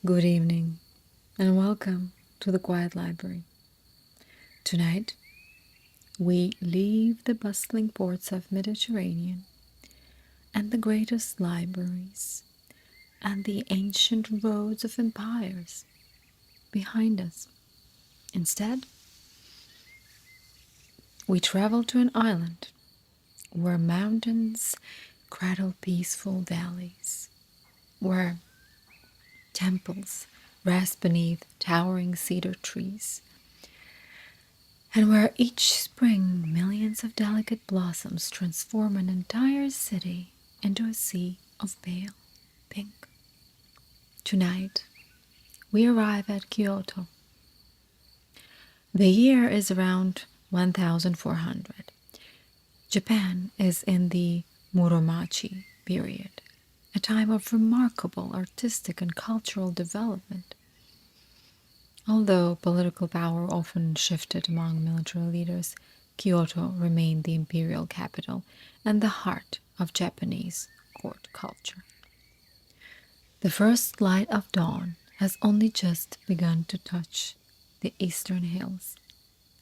Good evening, and welcome to the Quiet Library. Tonight, we leave the bustling ports of Mediterranean and the greatest libraries and the ancient roads of empires behind us. Instead, we travel to an island where mountains cradle peaceful valleys, where temples rest beneath towering cedar trees, and where each spring millions of delicate blossoms transform an entire city into a sea of pale pink. Tonight, we arrive at Kyoto. The year is around 1400. Japan is in the Muromachi period, a time of remarkable artistic and cultural development. Although political power often shifted among military leaders, Kyoto remained the imperial capital and the heart of Japanese court culture. The first light of dawn has only just begun to touch the eastern hills.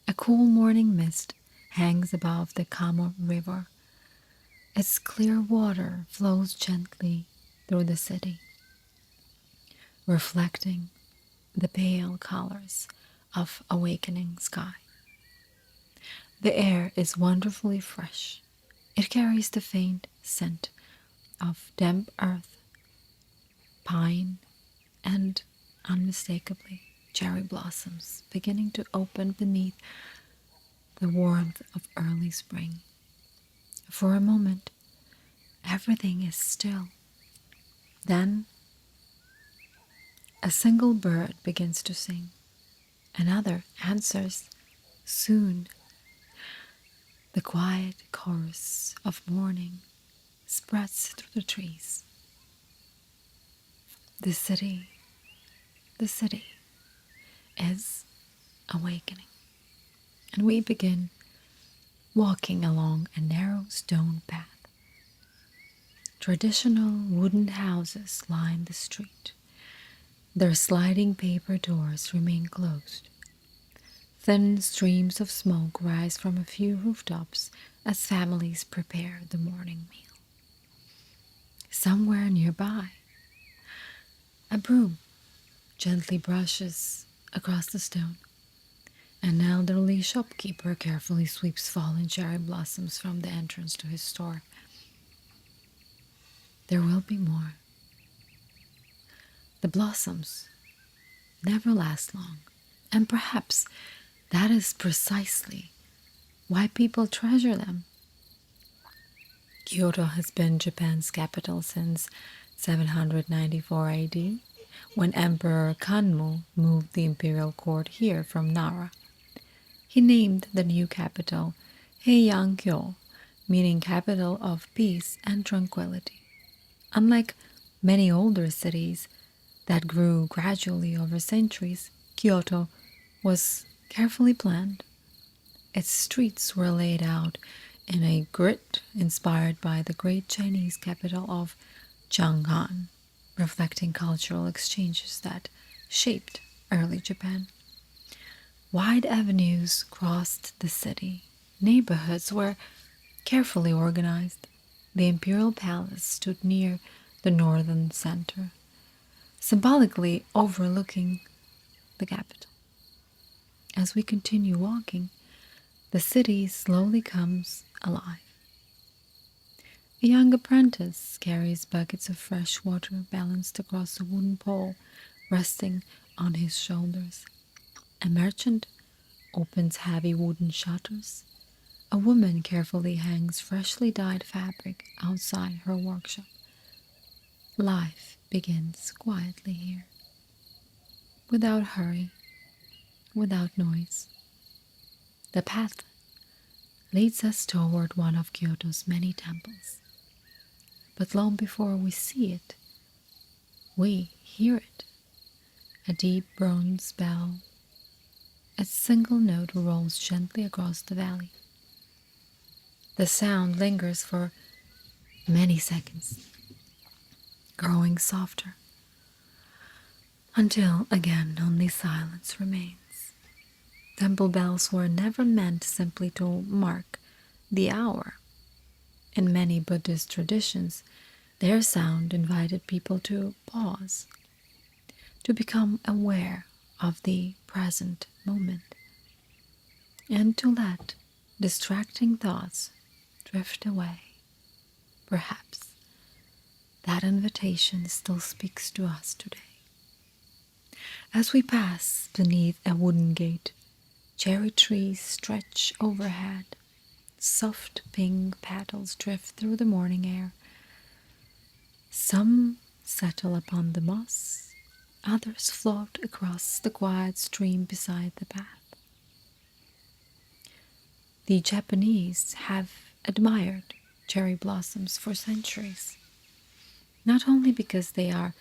A cool morning mist hangs above the Kamo River. Its clear water flows gently through the city, reflecting the pale colors of awakening sky. The air is wonderfully fresh. It carries the faint scent of damp earth, pine, and unmistakably cherry blossoms beginning to open beneath the warmth of early spring. For a moment, everything is still. Then, a single bird begins to sing. Another answers soon. The quiet chorus of morning spreads through the trees. The city, the city is awakening. And we begin walking along a narrow stone path. Traditional wooden houses line the street. Their sliding paper doors remain closed. Thin streams of smoke rise from a few rooftops as families prepare the morning meal. Somewhere nearby, a broom gently brushes across the stone. An elderly shopkeeper carefully sweeps fallen cherry blossoms from the entrance to his store. There will be more. The blossoms never last long, and perhaps that is precisely why people treasure them. Kyoto has been Japan's capital since 794 AD, when Emperor Kanmu moved the imperial court here from Nara. He named the new capital Heian-kyo, meaning capital of peace and tranquility. Unlike many older cities that grew gradually over centuries, Kyoto was carefully planned. Its streets were laid out in a grid inspired by the great Chinese capital of Chang'an, reflecting cultural exchanges that shaped early Japan. Wide avenues crossed the city. Neighborhoods were carefully organized. The imperial palace stood near the northern center, symbolically overlooking the capital. As we continue walking, the city slowly comes alive. A young apprentice carries buckets of fresh water balanced across a wooden pole resting on his shoulders. A merchant opens heavy wooden shutters. A woman carefully hangs freshly dyed fabric outside her workshop. Life begins quietly here, without hurry, without noise. The path leads us toward one of Kyoto's many temples. But long before we see it, we hear it. A deep bronze bell. A single note rolls gently across the valley. The sound lingers for many seconds, growing softer. until again only silence remains. Temple bells were never meant simply to mark the hour. In many Buddhist traditions, their sound invited people to pause, to become aware of the present moment, and to let distracting thoughts drift away. Perhaps that invitation still speaks to us today. As we pass beneath a wooden gate, cherry trees stretch overhead, soft pink petals drift through the morning air. Some settle upon the moss, others float across the quiet stream beside the path. The Japanese have admired cherry blossoms for centuries, not only because they are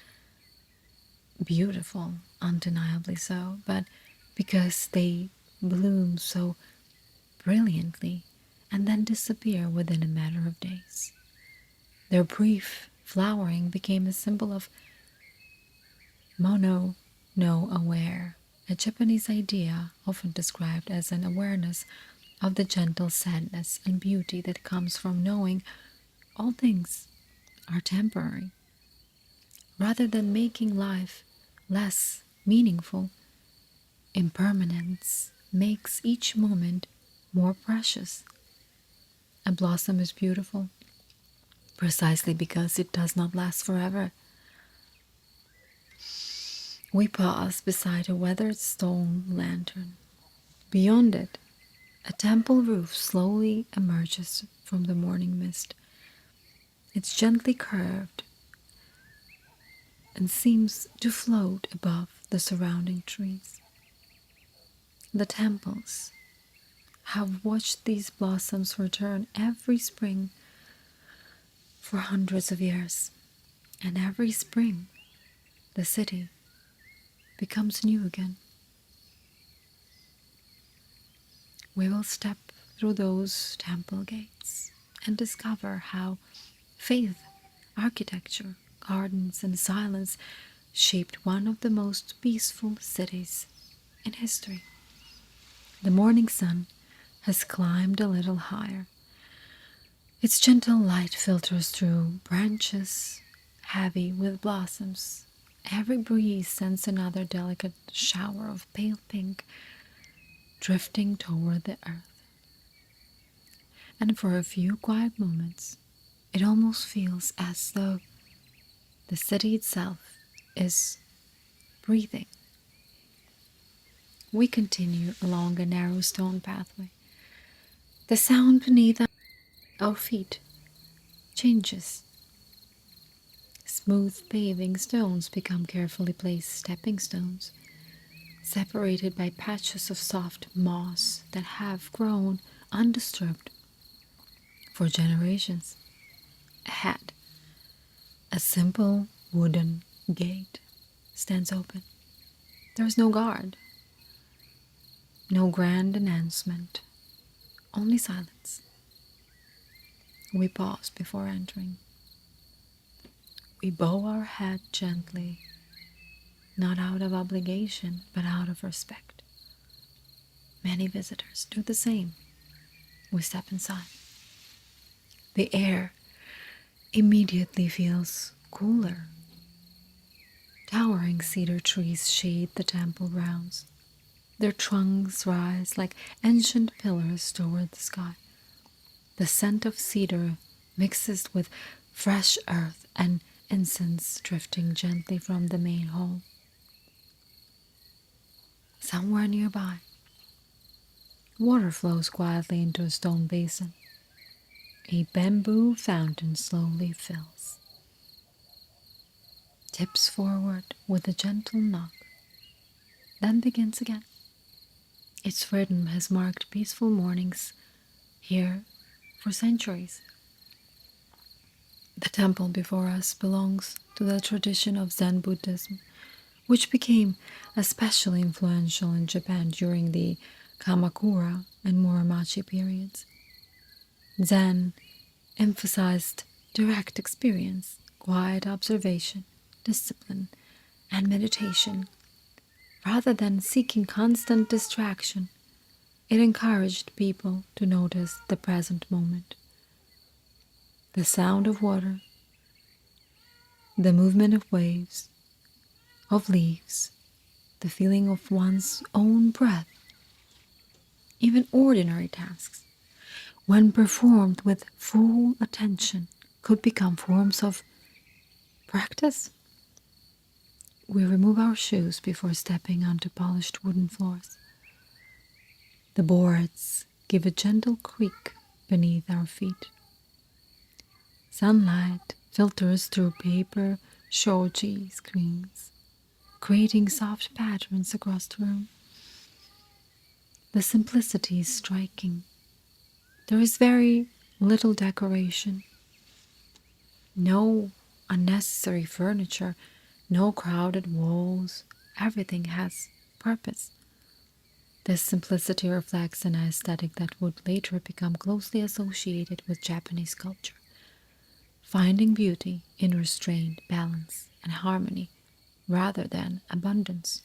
beautiful, undeniably so, but because they bloom so brilliantly and then disappear within a matter of days. Their brief flowering became a symbol of mono no aware, a Japanese idea often described as an awareness of the gentle sadness and beauty that comes from knowing all things are temporary. Rather than making life less meaningful, impermanence makes each moment more precious. A blossom is beautiful precisely because it does not last forever. We pause beside a weathered stone lantern. Beyond it, a temple roof slowly emerges from the morning mist. It's gently curved and seems to float above the surrounding trees. The temples have watched these blossoms return every spring for hundreds of years, and every spring the city becomes new again. We will step through those temple gates and discover how faith, architecture, gardens, and silence shaped one of the most peaceful cities in history. The morning sun has climbed a little higher. Its gentle light filters through branches heavy with blossoms. Every breeze sends another delicate shower of pale pink drifting toward the earth. And for a few quiet moments, it almost feels as though the city itself is breathing. We continue along a narrow stone pathway. The sound beneath our feet changes. Smooth paving stones become carefully placed stepping stones, separated by patches of soft moss that have grown undisturbed for generations. Ahead, a simple wooden gate stands open. There is no guard, no grand announcement, only silence. We pause before entering. We bow our head gently, not out of obligation, but out of respect. Many visitors do the same. We step inside. The air immediately feels cooler. Towering cedar trees shade the temple grounds. Their trunks rise like ancient pillars toward the sky. The scent of cedar mixes with fresh earth and incense drifting gently from the main hall. Somewhere nearby, water flows quietly into a stone basin. A bamboo fountain slowly fills, tips forward with a gentle knock, then begins again. Its rhythm has marked peaceful mornings here for centuries. The temple before us belongs to the tradition of Zen Buddhism, which became especially influential in Japan during the Kamakura and Muromachi periods. Zen emphasized direct experience, quiet observation, discipline, and meditation. Rather than seeking constant distraction, it encouraged people to notice the present moment, the sound of water, the movement of waves, of leaves, the feeling of one's own breath. Even ordinary tasks, when performed with full attention, could become forms of practice. We remove our shoes before stepping onto polished wooden floors. The boards give a gentle creak beneath our feet. Sunlight filters through paper shoji screens, creating soft patterns across the room. The simplicity is striking. There is very little decoration, no unnecessary furniture, no crowded walls. Everything has purpose. This simplicity reflects an aesthetic that would later become closely associated with Japanese culture, finding beauty in restraint, balance, and harmony rather than abundance.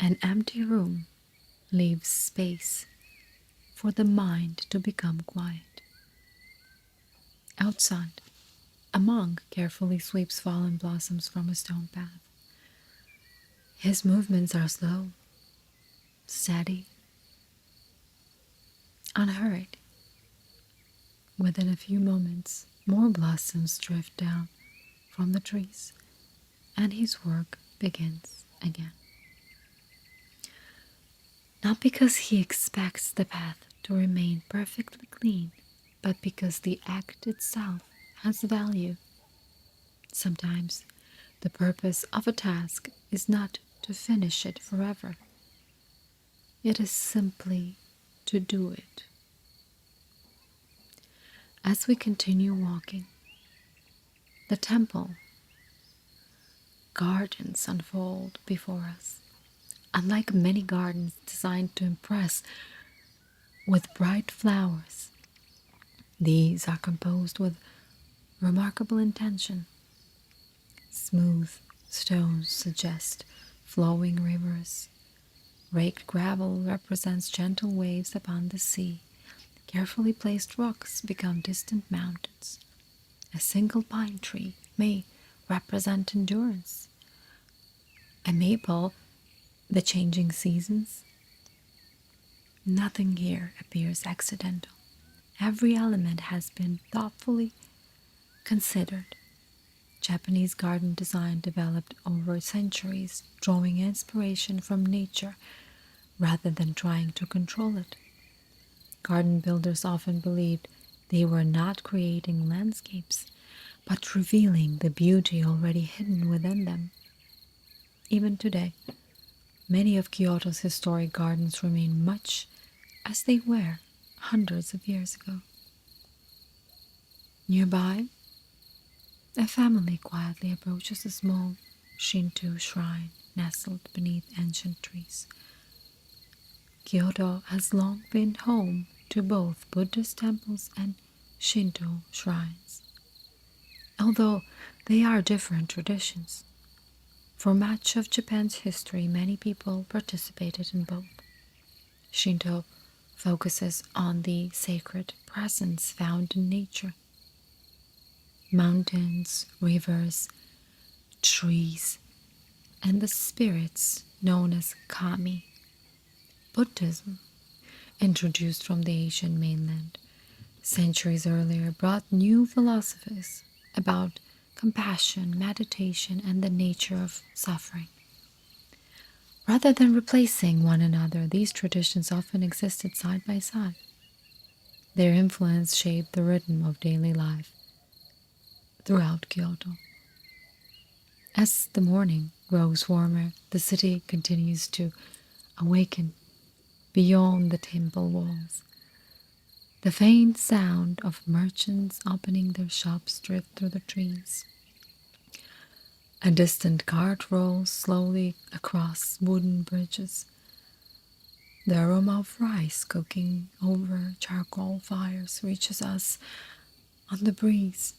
An empty room leaves space for the mind to become quiet. Outside, a monk carefully sweeps fallen blossoms from a stone path. His movements are slow, steady, unhurried. Within a few moments, more blossoms drift down from the trees, and his work begins again. Not because he expects the path to remain perfectly clean, but because the act itself has value. Sometimes the purpose of a task is not to finish it forever. It is simply to do it. As we continue walking, the temple gardens unfold before us. Unlike many gardens designed to impress with bright flowers, these are composed with remarkable intention. Smooth stones suggest flowing rivers. Raked gravel represents gentle waves upon the sea. Carefully placed rocks become distant mountains. A single pine tree may represent endurance. A maple, the changing seasons. Nothing here appears accidental. Every element has been thoughtfully considered. Japanese garden design developed over centuries, drawing inspiration from nature rather than trying to control it. Garden builders often believed they were not creating landscapes, but revealing the beauty already hidden within them. Even today, many of Kyoto's historic gardens remain much as they were hundreds of years ago. Nearby, a family quietly approaches a small Shinto shrine nestled beneath ancient trees. Kyoto has long been home to both Buddhist temples and Shinto shrines, although they are different traditions. For much of Japan's history, many people participated in both. Shinto focuses on the sacred presence found in nature. Mountains, rivers, trees, and the spirits known as kami. Buddhism, introduced from the Asian mainland centuries earlier, brought new philosophies about compassion, meditation, and the nature of suffering. Rather than replacing one another, these traditions often existed side by side. Their influence shaped the rhythm of daily life throughout Kyoto. As the morning grows warmer, the city continues to awaken beyond the temple walls. The faint sound of merchants opening their shops drifts through the trees. A distant cart rolls slowly across wooden bridges. The aroma of rice cooking over charcoal fires reaches us on the breeze.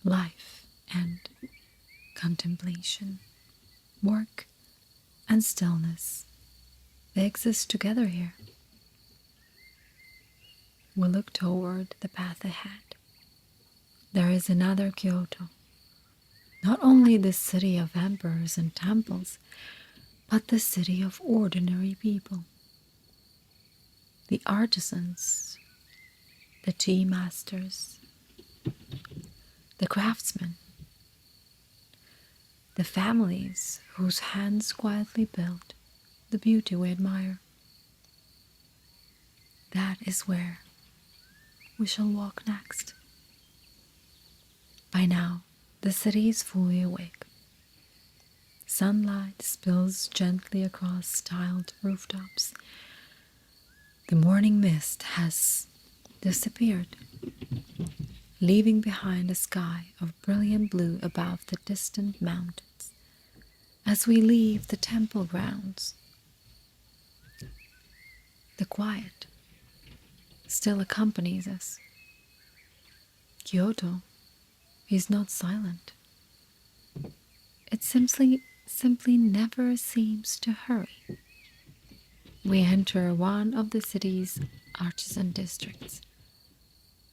Life and contemplation, work and stillness. They exist together here. We look toward the path ahead. There is another Kyoto, not only the city of emperors and temples, but the city of ordinary people. The artisans, the tea masters, the craftsmen, the families whose hands quietly built the beauty we admire. That is where we shall walk next. By now, the city is fully awake. Sunlight spills gently across tiled rooftops. The morning mist has disappeared, leaving behind a sky of brilliant blue above the distant mountains. As we leave the temple grounds, the quiet still accompanies us. Kyoto is not silent. It simply never seems to hurry. We enter one of the city's artisan districts.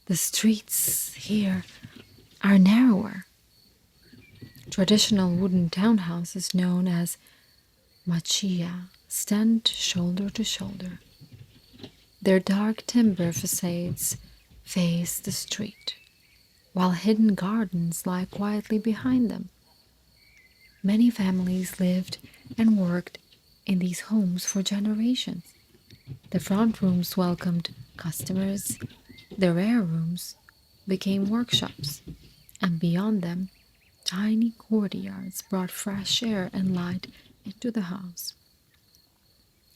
The streets here are narrower. Traditional wooden townhouses known as machiya stand shoulder to shoulder. Their dark timber facades face the street, while hidden gardens lie quietly behind them. Many families lived and worked in these homes for generations. The front rooms welcomed customers, the rear rooms became workshops, and beyond them, tiny courtyards brought fresh air and light into the house.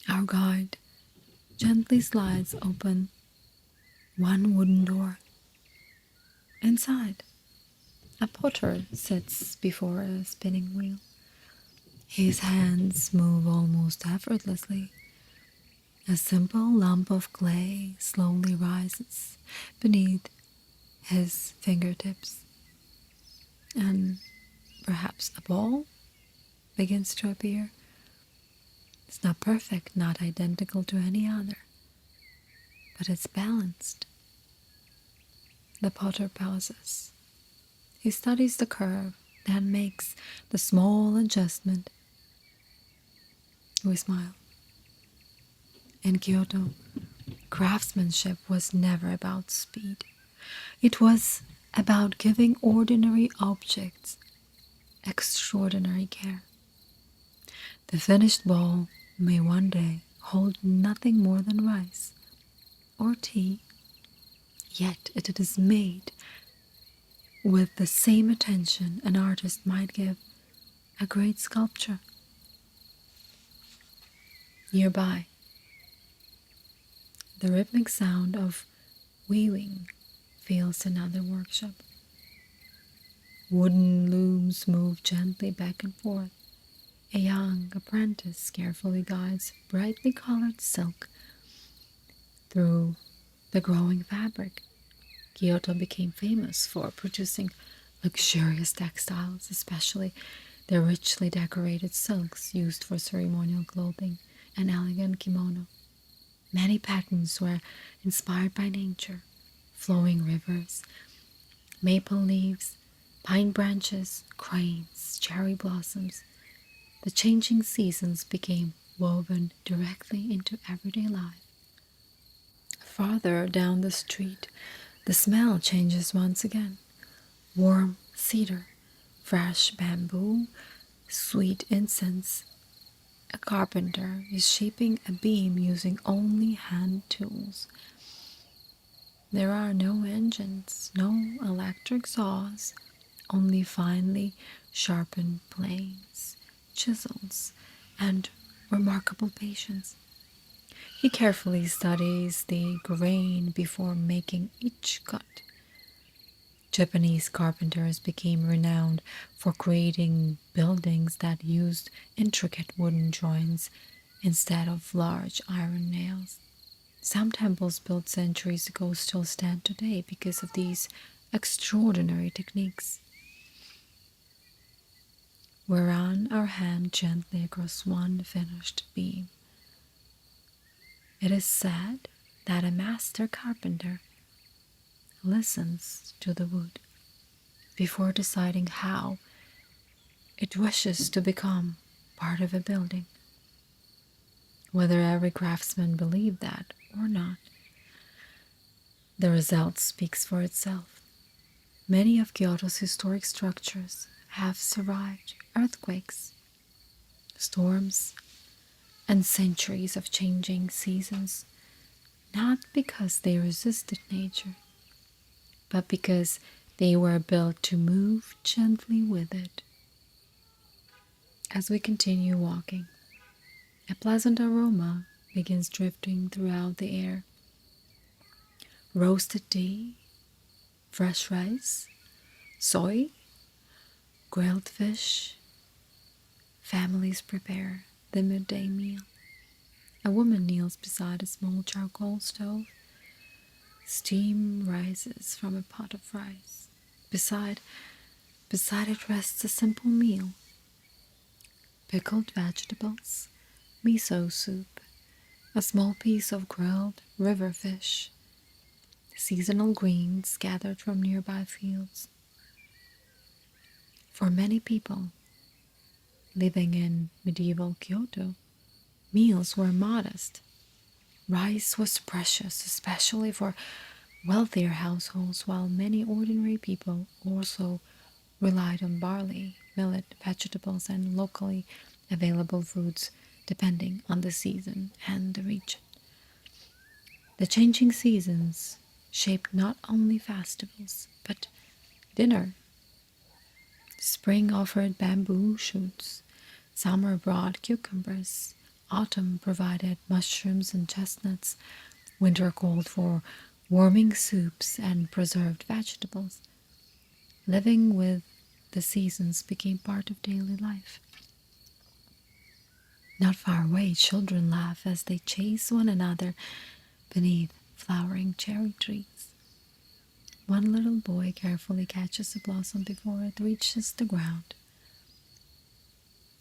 Our guide gently slides open one wooden door. Inside, a potter sits before a spinning wheel. His hands move almost effortlessly. A simple lump of clay slowly rises beneath his fingertips, and perhaps a ball begins to appear. It's not perfect, not identical to any other, but it's balanced. The potter pauses. He studies the curve, then makes the small adjustment. We smile. In Kyoto, craftsmanship was never about speed. It was about giving ordinary objects extraordinary care. The finished bowl may one day hold nothing more than rice or tea, yet it is made with the same attention an artist might give a great sculpture. Nearby, the rhythmic sound of weaving fills another workshop. Wooden looms move gently back and forth. A young apprentice carefully guides brightly colored silk through the growing fabric. Kyoto became famous for producing luxurious textiles, especially the richly decorated silks used for ceremonial clothing and elegant kimono. Many patterns were inspired by nature, flowing rivers, maple leaves, pine branches, cranes, cherry blossoms. The changing seasons became woven directly into everyday life. Farther down the street, the smell changes once again. Warm cedar, fresh bamboo, sweet incense. A carpenter is shaping a beam using only hand tools. There are no engines, no electric saws, only finely sharpened planes, chisels, and remarkable patience. He carefully studies the grain before making each cut. Japanese carpenters became renowned for creating buildings that used intricate wooden joints instead of large iron nails. Some temples built centuries ago still stand today because of these extraordinary techniques. We run our hand gently across one finished beam. It is said that a master carpenter listens to the wood before deciding how it wishes to become part of a building. Whether every craftsman believed that or not, the result speaks for itself. Many of Kyoto's historic structures have survived earthquakes, storms, and centuries of changing seasons, not because they resisted nature, but because they were built to move gently with it. As we continue walking, a pleasant aroma begins drifting throughout the air. Roasted tea, fresh rice, soy, grilled fish. Families prepare the midday meal. A woman kneels beside a small charcoal stove. Steam rises from a pot of rice. Beside it rests a simple meal. Pickled vegetables, miso soup, a small piece of grilled river fish, seasonal greens gathered from nearby fields. For many people living in medieval Kyoto, meals were modest. Rice was precious, especially for wealthier households, while many ordinary people also relied on barley, millet, vegetables, and locally available foods depending on the season and the region. The changing seasons shaped not only festivals, but dinner. Spring offered bamboo shoots, summer brought cucumbers, autumn provided mushrooms and chestnuts, winter called for warming soups and preserved vegetables. Living with the seasons became part of daily life. Not far away, children laugh as they chase one another beneath flowering cherry trees. One little boy carefully catches a blossom before it reaches the ground.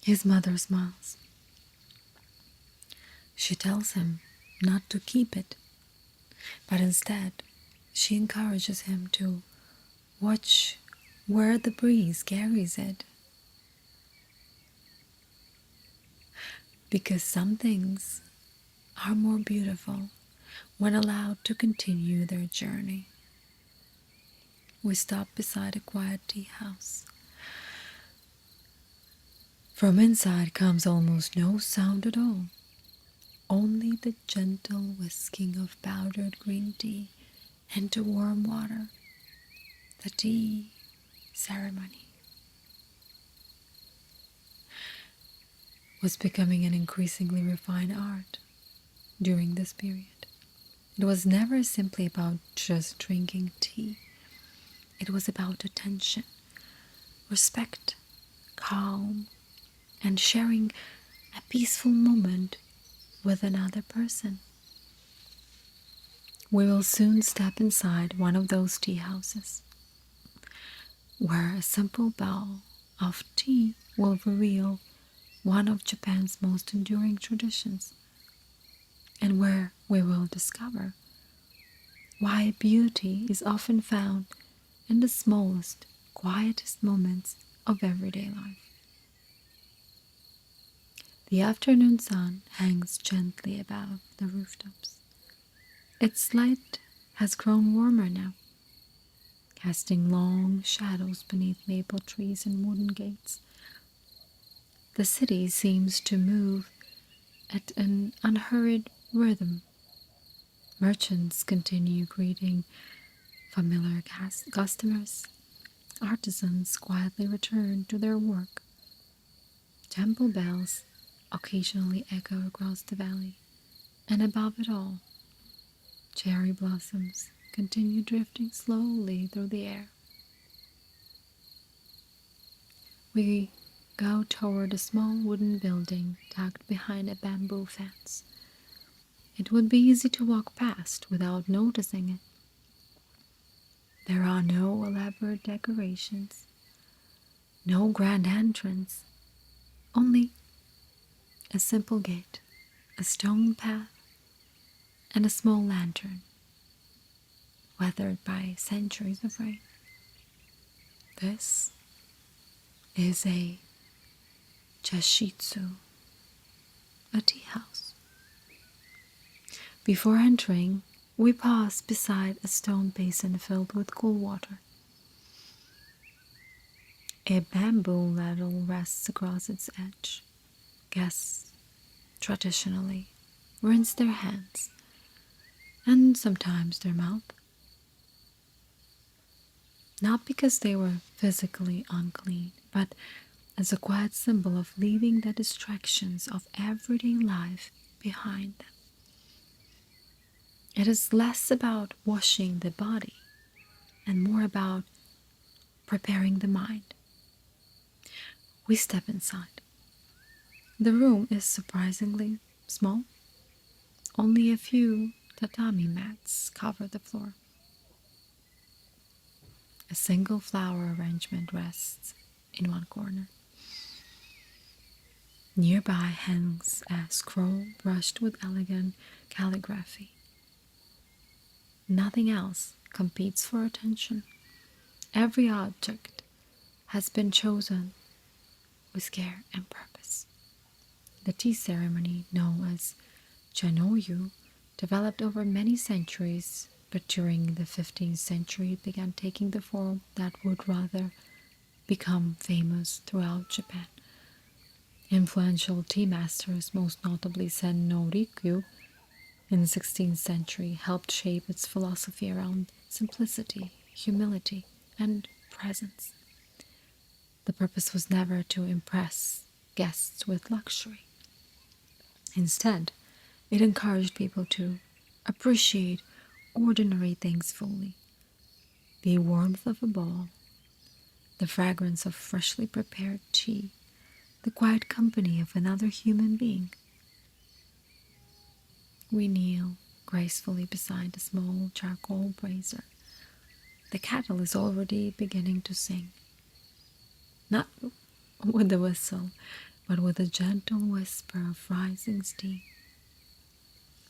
His mother smiles. She tells him not to keep it, but instead she encourages him to watch where the breeze carries it. Because some things are more beautiful when allowed to continue their journey. We stop beside a quiet tea house. From inside comes almost no sound at all, only the gentle whisking of powdered green tea into warm water, the tea ceremony. Was becoming an increasingly refined art during this period. It was never simply about just drinking tea. It was about attention, respect, calm, and sharing a peaceful moment with another person. We will soon step inside one of those tea houses, where a simple bowl of tea will reveal one of Japan's most enduring traditions, and where we will discover why beauty is often found in the smallest, quietest moments of everyday life. The afternoon sun hangs gently above the rooftops. Its light has grown warmer now, casting long shadows beneath maple trees and wooden gates. The city seems to move at an unhurried rhythm. Merchants continue greeting familiar customers. Artisans quietly return to their work. Temple bells occasionally echo across the valley, and above it all, cherry blossoms continue drifting slowly through the air. We go toward a small wooden building tucked behind a bamboo fence. It would be easy to walk past without noticing it. There are no elaborate decorations, no grand entrance, Only a simple gate, a stone path, and a small lantern, weathered by centuries of rain. This is a chashitsu, a tea house. Before entering, we pause beside a stone basin filled with cool water. A bamboo ladle rests across its edge. Guests, traditionally, rinse their hands and sometimes their mouth, not because they were physically unclean, but as a quiet symbol of leaving the distractions of everyday life behind them. It is less about washing the body and more about preparing the mind. We step inside. The room is surprisingly small. Only a few tatami mats cover the floor. A single flower arrangement rests in one corner. Nearby hangs a scroll brushed with elegant calligraphy. Nothing else competes for attention. Every object has been chosen with care and purpose. The tea ceremony, known as Janoyu, developed over many centuries, but during the 15th century it began taking the form that would rather become famous throughout Japan. Influential tea masters, most notably Sen no Rikyu, in the 16th century, helped shape its philosophy around simplicity, humility, and presence. The purpose was never to impress guests with luxury. Instead, it encouraged people to appreciate ordinary things fully. The warmth of a bowl, the fragrance of freshly prepared tea, the quiet company of another human being. We kneel gracefully beside a small charcoal brazier. The kettle is already beginning to sing, not with a whistle, but with a gentle whisper of rising steam.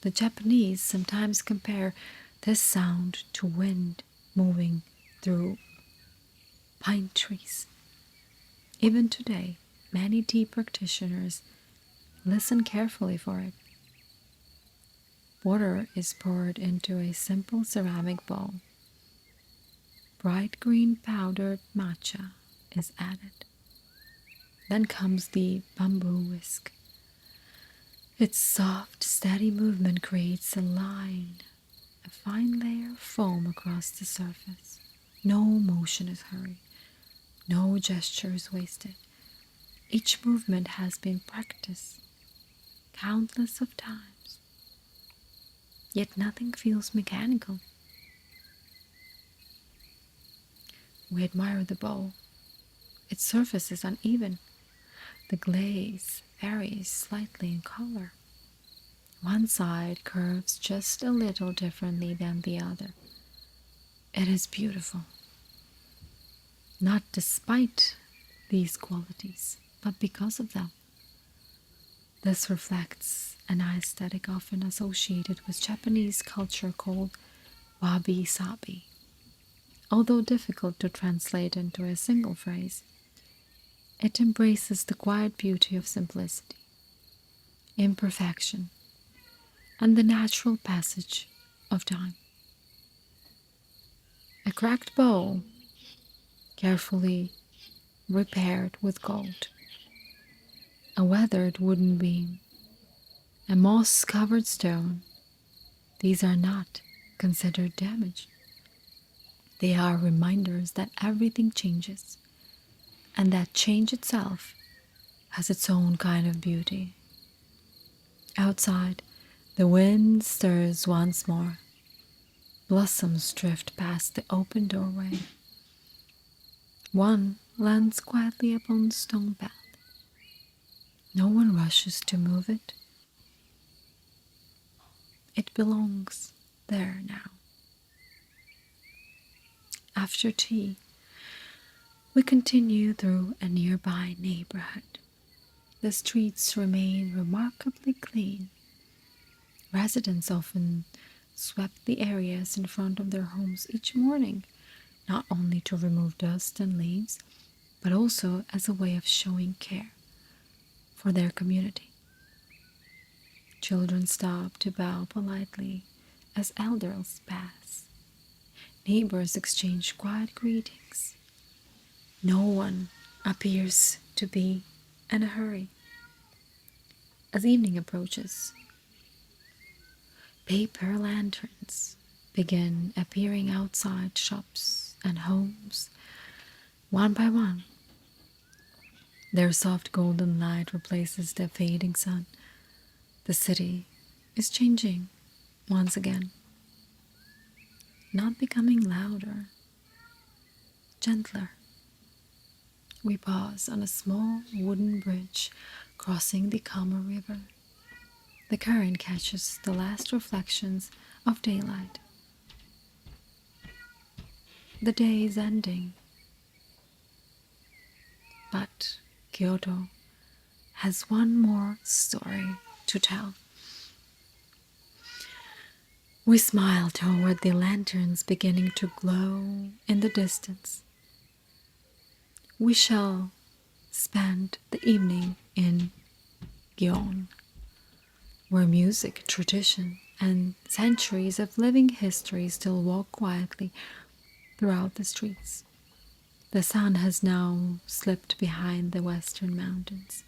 The Japanese sometimes compare this sound to wind moving through pine trees. Even today, many tea practitioners listen carefully for it. Water is poured into a simple ceramic bowl. Bright green powdered matcha is added. Then comes the bamboo whisk. Its soft, steady movement creates a line, a fine layer of foam across the surface. No motion is hurried, no gesture is wasted. Each movement has been practiced countless of times, yet nothing feels mechanical. We admire the bowl. Its surface is uneven. The glaze varies slightly in color. One side curves just a little differently than the other. It is beautiful, not despite these qualities, but because of them. This reflects an aesthetic often associated with Japanese culture called wabi-sabi. Although difficult to translate into a single phrase, it embraces the quiet beauty of simplicity, imperfection, and the natural passage of time. A cracked bowl, carefully repaired with gold, a weathered wooden beam, a moss-covered stone, these are not considered damage. They are reminders that everything changes, and that change itself has its own kind of beauty. Outside, the wind stirs once more. Blossoms drift past the open doorway. One lands quietly upon the stone path. No one rushes to move it. It belongs there now. After tea, we continue through a nearby neighborhood. The streets remain remarkably clean. Residents often swept the areas in front of their homes each morning, not only to remove dust and leaves, but also as a way of showing care for their community. Children stop to bow politely as elders pass. Neighbors exchange quiet greetings. No one appears to be in a hurry. As evening approaches, paper lanterns begin appearing outside shops and homes, one by one. Their soft golden light replaces the fading sun. The city is changing once again, not becoming louder, gentler. We pause on a small wooden bridge crossing the Kama River. The current catches the last reflections of daylight. The day is ending, but Kyoto has one more story to tell. We smile toward the lanterns beginning to glow in the distance. We shall spend the evening in Gion, where music, tradition, and centuries of living history still walk quietly throughout the streets. The sun has now slipped behind the western mountains.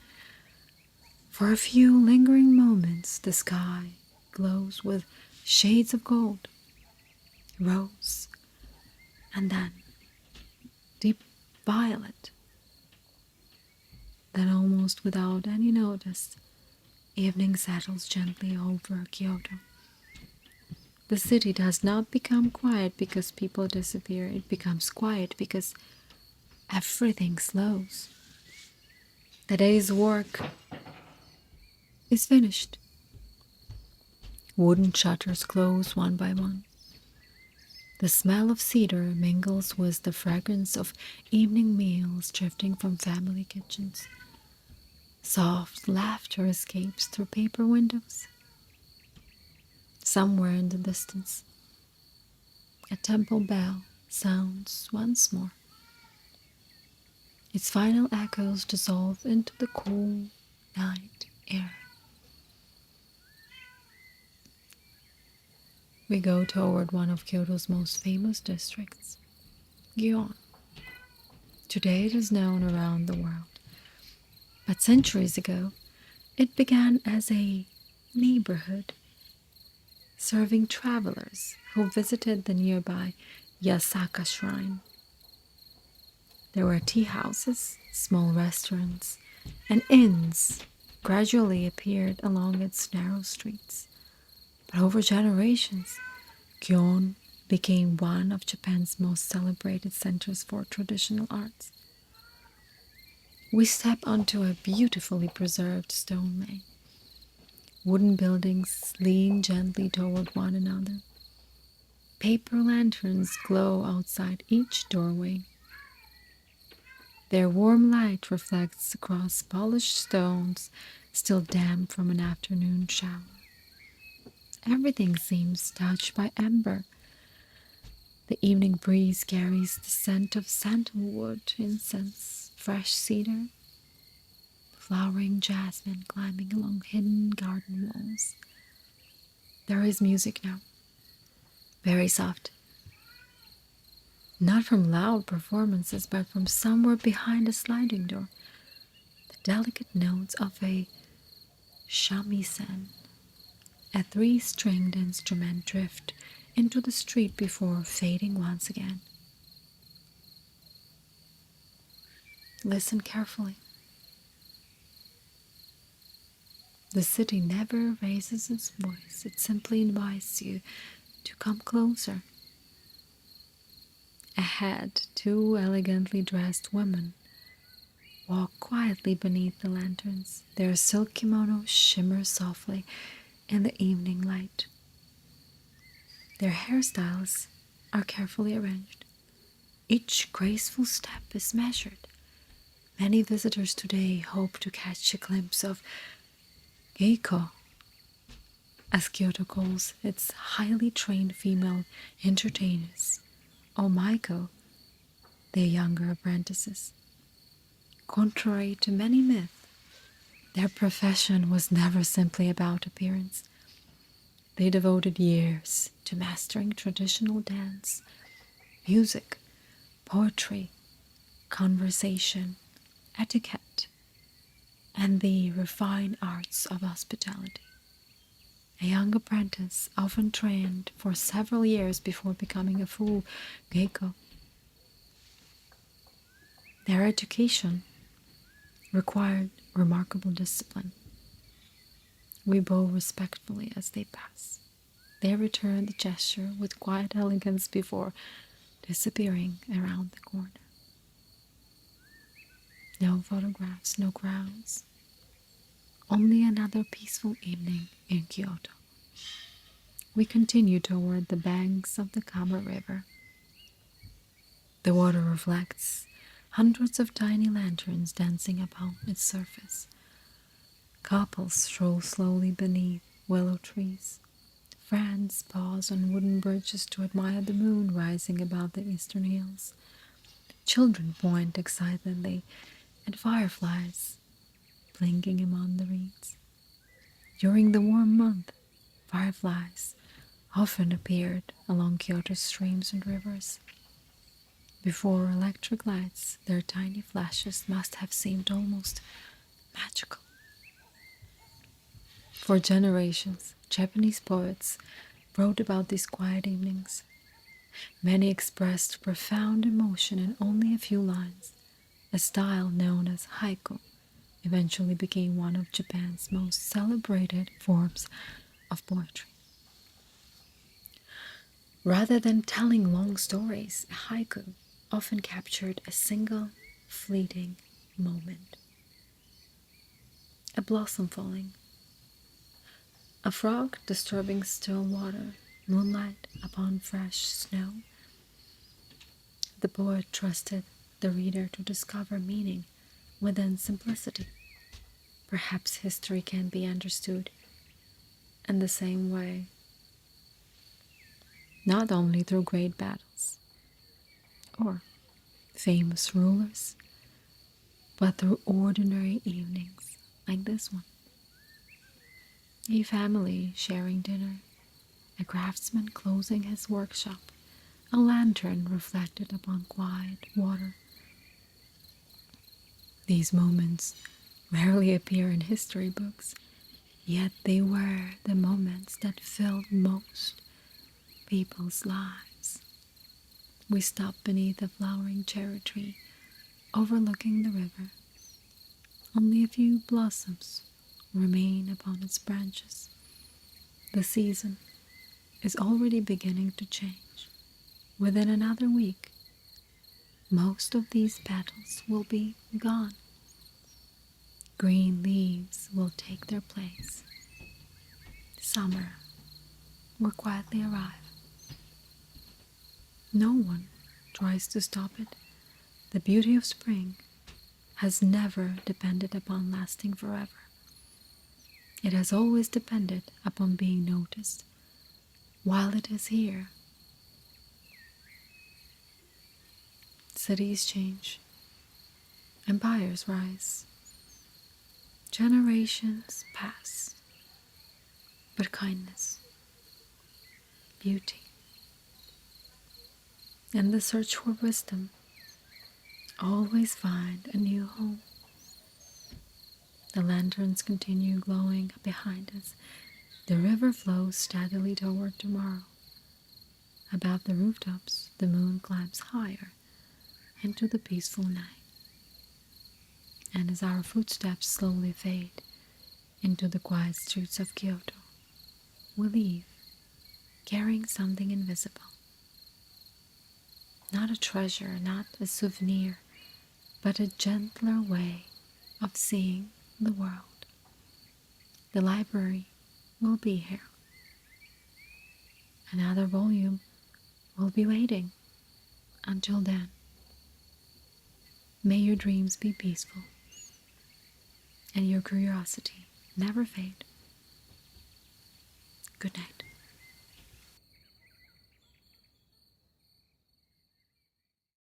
For a few lingering moments, the sky glows with shades of gold, rose, and then deep violet. Then, almost without any notice, evening settles gently over Kyoto. The city does not become quiet because people disappear. It becomes quiet because everything slows. The day's work is finished. Wooden shutters close one by one. The smell of cedar mingles with the fragrance of evening meals drifting from family kitchens. Soft laughter escapes through paper windows. Somewhere in the distance, a temple bell sounds once more. Its final echoes dissolve into the cool night air. We go toward one of Kyoto's most famous districts, Gion. Today it is known around the world, but centuries ago it began as a neighborhood serving travelers who visited the nearby Yasaka shrine. There were tea houses, small restaurants, and inns gradually appeared along its narrow streets. But over generations, Gion became one of Japan's most celebrated centers for traditional arts. We step onto a beautifully preserved stone lane. Wooden buildings lean gently toward one another. Paper lanterns glow outside each doorway. Their warm light reflects across polished stones still damp from an afternoon shower. Everything seems touched by amber. The evening breeze carries the scent of sandalwood, incense, fresh cedar, flowering jasmine climbing along hidden garden walls. There is music now, very soft. Not from loud performances, but from somewhere behind a sliding door. The delicate notes of a shamisen, a three-stringed instrument, drift into the street before fading once again. Listen carefully. The city never raises its voice. It simply invites you to come closer. Ahead, two elegantly dressed women walk quietly beneath the lanterns. Their silk kimonos shimmer softly in the evening light. Their hairstyles are carefully arranged. Each graceful step is measured. Many visitors today hope to catch a glimpse of geiko, as Kyoto calls its highly trained female entertainers, or maiko, their younger apprentices. Contrary to many myths, their profession was never simply about appearance. They devoted years to mastering traditional dance, music, poetry, conversation, etiquette, and the refined arts of hospitality. A young apprentice often trained for several years before becoming a full geiko. Their education required remarkable discipline. We bow respectfully as they pass. They return the gesture with quiet elegance before disappearing around the corner. No photographs, no crowds. Only another peaceful evening in Kyoto. We continue toward the banks of the Kama River. The water reflects hundreds of tiny lanterns dancing upon its surface. Couples stroll slowly beneath willow trees. Friends pause on wooden bridges to admire the moon rising above the eastern hills. Children point excitedly at fireflies blinking among the reeds. During the warm month, fireflies often appeared along Kyoto's streams and rivers. Before electric lights, their tiny flashes must have seemed almost magical. For generations, Japanese poets wrote about these quiet evenings. Many expressed profound emotion in only a few lines. A style known as haiku eventually became one of Japan's most celebrated forms of poetry. Rather than telling long stories, a haiku often captured a single fleeting moment. A blossom falling, a frog disturbing still water, moonlight upon fresh snow. The poet trusted the reader to discover meaning within simplicity. Perhaps history can be understood in the same way, not only through great battles or famous rulers, but through ordinary evenings like this one. A family sharing dinner, a craftsman closing his workshop, a lantern reflected upon quiet water. These moments rarely appear in history books, yet they were the moments that filled most people's lives. We stop beneath a flowering cherry tree, overlooking the river. Only a few blossoms remain upon its branches. The season is already beginning to change. Within another week, most of these petals will be gone. Green leaves will take their place. Summer will quietly arrive. No one tries to stop it. The beauty of spring has never depended upon lasting forever. It has always depended upon being noticed while it is here. Cities change, empires rise, generations pass, but kindness, beauty, and the search for wisdom always find a new home. The lanterns continue glowing behind us. The river flows steadily toward tomorrow. Above the rooftops, the moon climbs higher into the peaceful night. And as our footsteps slowly fade into the quiet streets of Kyoto, we leave carrying something invisible. Not a treasure, not a souvenir, but a gentler way of seeing the world. The library will be here. Another volume will be waiting. Until then, May your dreams be peaceful and your curiosity never fade. Good night.